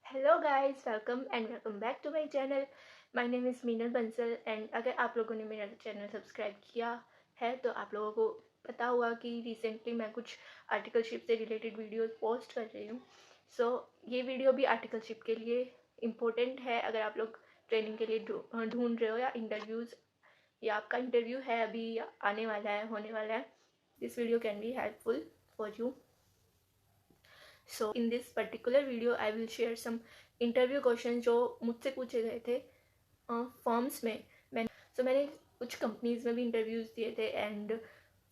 Hello guys, welcome back to my channel. My name is Meenal Bansal and अगर आप लोगों ने मेरा चैनल सब्सक्राइब किया है तो आप लोगों को पता हुआ कि रिसेंटली मैं कुछ आर्टिकलशिप से रिलेटेड वीडियोस पोस्ट कर रही हूँ। ये वीडियो भी आर्टिकलशिप के लिए इम्पोर्टेंट है। अगर आप लोग ट्रेनिंग के लिए ढूंढ रहे हो या इंटरव्यूज़ या आपका इंटरव्यू है अभी या आने वाला है, होने वाला है, this video can be helpful for you. So in this particular video I will share some interview question जो मुझसे पूछे गए थे फर्म्स में। मैंने कुछ कंपनीज़ में भी इंटरव्यूज़ दिए थे एंड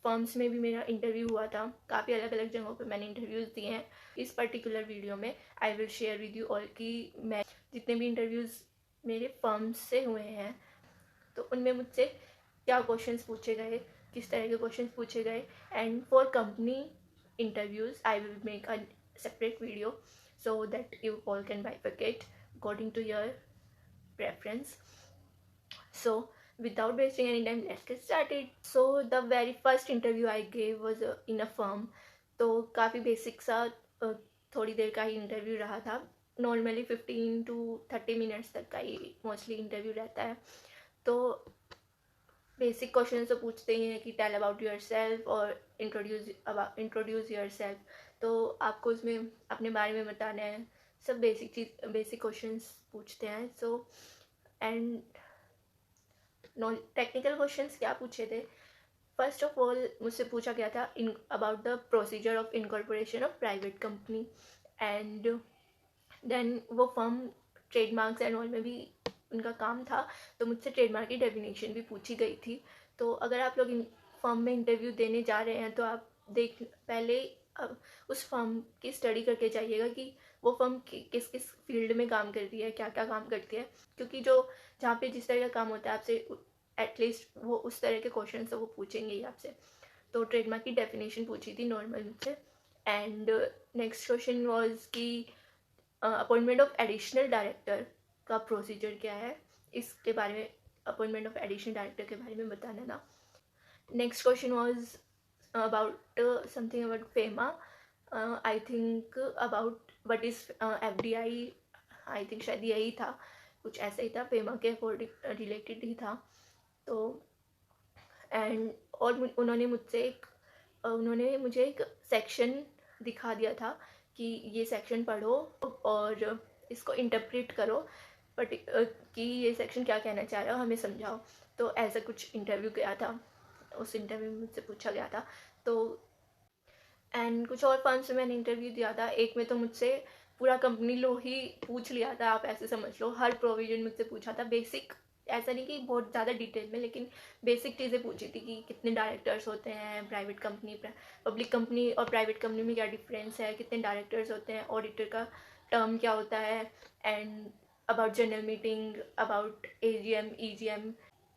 फर्म्स में भी मेरा इंटरव्यू हुआ था। काफ़ी अलग अलग जगहों पे मैंने इंटरव्यूज़ दिए हैं। इस पर्टिकुलर वीडियो में आई will share with you all कि मैं जितने भी इंटरव्यूज़ मेरे फर्म्स से हुए हैं तो उनमें मुझसे क्या क्वेश्चंस पूछे गए, किस तरह के क्वेश्चंस पूछे गए। And for company interviews I will make a separate video so that you all can bifurcate according to your preference. So without wasting any time, let's get started. So the very first interview I gave was in a firm. तो काफ़ी basic सा थोड़ी देर का ही interview रहा था। Normally 15 to 30 minutes तक का ही mostly interview रहता है। तो बेसिक क्वेश्चन तो पूछते ही हैं कि टेल अबाउट योर सेल्फ और इंट्रोड्यूस योर सेल्फ। तो आपको उसमें अपने बारे में बताना है। सब बेसिक क्वेश्चंस पूछते हैं। एंड टेक्निकल क्वेश्चंस क्या पूछे थे। फर्स्ट ऑफ ऑल मुझसे पूछा गया था about the procedure of incorporation of private company and then वो फर्म ट्रेडमार्क्स एंड ऑल में भी उनका काम था। तो मुझसे ट्रेडमार्क की डेफिनेशन भी पूछी गई थी। तो अगर आप लोग फर्म में इंटरव्यू देने जा रहे हैं तो आप पहले उस फर्म की स्टडी करके जाइएगा कि वो फर्म किस किस फील्ड में काम करती है, क्या क्या काम करती है। क्योंकि जहाँ पे जिस तरह का काम होता है आपसे एटलीस्ट वो उस तरह के क्वेश्चन तो वो पूछेंगे ही आपसे। तो ट्रेडमार्क की डेफिनेशन पूछी थी नॉर्मल मुझसे। एंड नेक्स्ट क्वेश्चन वॉज कि अपॉइंटमेंट ऑफ एडिशनल डायरेक्टर का प्रोसीजर क्या है, इसके बारे में अपॉइंटमेंट ऑफ एडिशनल डायरेक्टर के बारे में बताना था। Next question was about something about FEMA. I think about what is FDI. I think शायद यही था, कुछ ऐसा ही था, फेमा के अकॉर्डिंग रिलेटेड ही था। तो एंड और उन्होंने मुझे एक सेक्शन दिखा दिया था कि ये सेक्शन पढ़ो और इसको इंटरप्रेट करो, बट कि ये सेक्शन क्या कहना चाह रहा हो हमें समझाओ। तो ऐसा कुछ इंटरव्यू गया था, उस इंटरव्यू में मुझसे पूछा गया था। तो एंड कुछ और फर्म्स में मैंने इंटरव्यू दिया था। एक में तो मुझसे पूरा कंपनी लो ही पूछ लिया था, आप ऐसे समझ लो। हर प्रोविजन मुझसे पूछा था, बेसिक, ऐसा नहीं कि बहुत ज़्यादा डिटेल में, लेकिन बेसिक चीज़ें पूछी थी कि कितने डायरेक्टर्स होते हैं प्राइवेट कंपनी, पब्लिक कंपनी और प्राइवेट कंपनी में क्या डिफरेंस है, कितने डायरेक्टर्स होते हैं, ऑडिटर का टर्म क्या होता है, and about general meeting, about AGM, EGM,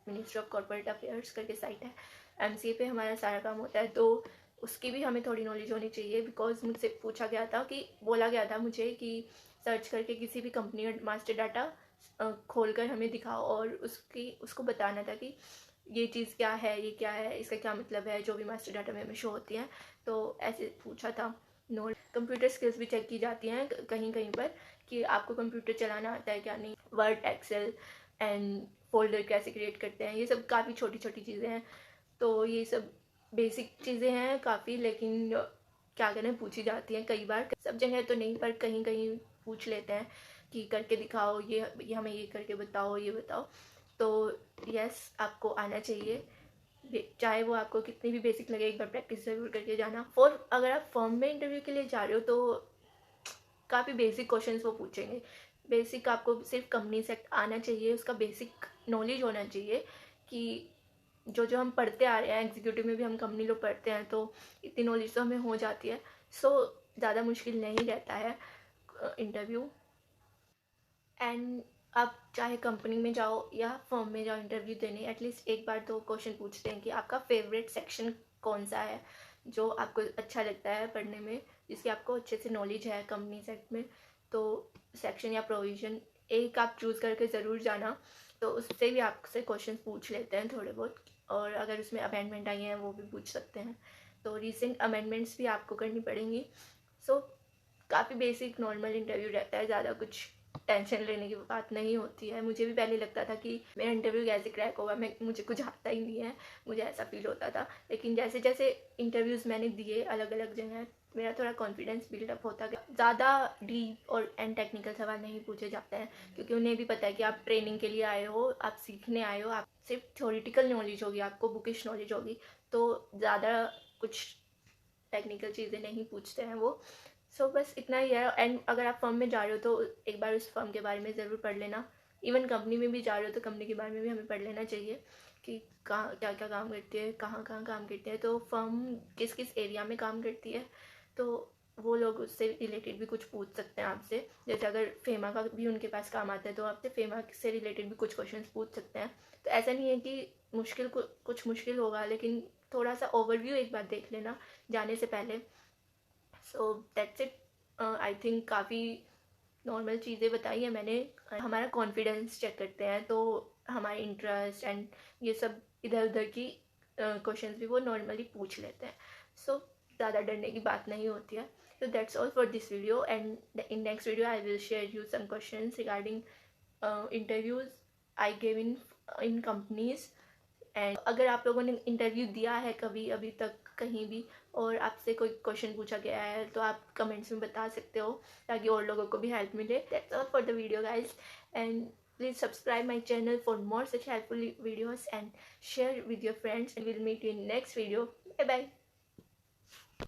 ministry of corporate affairs करके साइट है, एमसीए पे हमारा सारा काम होता है। तो उसकी भी हमें थोड़ी नॉलेज होनी चाहिए। बिकॉज मुझसे पूछा गया था कि बोला गया था मुझे कि सर्च करके किसी भी कंपनी का मास्टर डाटा खोल कर हमें दिखाओ और उसको बताना था कि ये चीज़ क्या है, ये क्या है, इसका क्या मतलब है, जो भी मास्टर डाटा में हमें शो होती हैं। तो ऐसे पूछा था। नोट कंप्यूटर स्किल्स भी चेक की जाती हैं कहीं कहीं पर कि आपको कंप्यूटर चलाना आता है क्या नहीं, वर्ड, एक्सेल एंड फोल्डर कैसे क्रिएट करते हैं, ये सब काफ़ी छोटी छोटी चीज़ें हैं। तो ये सब बेसिक चीज़ें हैं काफ़ी, लेकिन क्या करें पूछी जाती हैं कई बार। सब जगह तो नहीं, पर कहीं कहीं पूछ लेते हैं कि करके दिखाओ, ये हमें ये करके बताओ, ये बताओ। तो यस, आपको आना चाहिए, चाहे वो आपको कितनी भी बेसिक लगे, एक बार प्रैक्टिस ज़रूर करके जाना। अगर आप फर्म में इंटरव्यू के लिए जा रहे हो तो काफ़ी बेसिक क्वेश्चंस वो पूछेंगे। बेसिक आपको सिर्फ कंपनी से आना चाहिए, उसका बेसिक नॉलेज होना चाहिए कि जो हम पढ़ते आ रहे हैं, एग्जीक्यूटिव में भी हम कंपनी लोग पढ़ते हैं, तो इतनी नॉलेज तो हमें हो जाती है। ज़्यादा मुश्किल नहीं रहता है इंटरव्यू। एंड आप चाहे कंपनी में जाओ या फर्म में जाओ इंटरव्यू देने, एटलीस्ट एक बार तो क्वेश्चन पूछते हैं कि आपका फेवरेट सेक्शन कौन सा है, जो आपको अच्छा लगता है पढ़ने में, जिसकी आपको अच्छे से नॉलेज है कंपनी सेट में। तो सेक्शन या प्रोविज़न एक आप चूज़ करके ज़रूर जाना। तो उससे भी आपसे क्वेश्चन पूछ लेते हैं थोड़े बहुत, और अगर उसमें अमेंडमेंट आई हैं वो भी पूछ सकते हैं। तो रीसेंट अमेंडमेंट्स भी आपको करनी पड़ेंगी। सो काफ़ी बेसिक नॉर्मल इंटरव्यू रहता है, ज़्यादा कुछ टेंशन लेने की बात नहीं होती है। मुझे भी पहले लगता था कि मेरा इंटरव्यू कैसे क्रैक होगा, मुझे कुछ आता ही नहीं है, मुझे ऐसा फील होता था। लेकिन जैसे जैसे इंटरव्यूज़ मैंने दिए अलग अलग जगह, मेरा थोड़ा कॉन्फिडेंस बिल्डअप होता गया। ज़्यादा डीप और एंड टेक्निकल सवाल नहीं पूछे जाते हैं, क्योंकि उन्हें भी पता है कि आप ट्रेनिंग के लिए आए हो, आप सीखने आए हो, आप सिर्फ थ्योरेटिकल नॉलेज होगी, आपको बुकिश नॉलेज होगी, तो ज़्यादा कुछ टेक्निकल चीज़ें नहीं पूछते हैं वो। सो बस इतना ही है। एंड अगर आप फर्म में जा रहे हो तो एक बार उस फर्म के बारे में ज़रूर पढ़ लेना। इवन कंपनी में भी जा रहे हो तो कंपनी के बारे में भी हमें पढ़ लेना चाहिए कि कहाँ क्या क्या काम करती है, कहाँ कहाँ काम करते हैं, तो फर्म किस किस एरिया में काम करती है, तो वो लोग उससे रिलेटेड भी कुछ पूछ सकते हैं आपसे। जैसे अगर फेमा का भी उनके पास काम आता है तो आपसे फेमा से रिलेटेड भी कुछ क्वेश्चंस पूछ सकते हैं। तो ऐसा नहीं है कि कुछ मुश्किल होगा, लेकिन थोड़ा सा ओवरव्यू एक बार देख लेना जाने से पहले। So that's it. I think काफ़ी नॉर्मल चीज़ें बताई हैं मैंने। हमारा कॉन्फिडेंस चेक करते हैं, तो हमारे इंटरेस्ट एंड ये सब इधर उधर की क्वेश्चंस भी वो नॉर्मली पूछ लेते हैं। सो ज़्यादा डरने की बात नहीं होती है। So that's all for this video, and in next video I will share you some questions regarding interviews I gave in companies। And अगर आप लोगों ने इंटरव्यू दिया है कभी अभी तक कहीं भी और आपसे कोई क्वेश्चन पूछा गया है तो आप कमेंट्स में बता सकते हो, ताकि और लोगों को भी हेल्प मिले। That's all for the video guys, and please subscribe my channel for more such helpful videos and share with your friends, and will meet you in next video. Bye bye.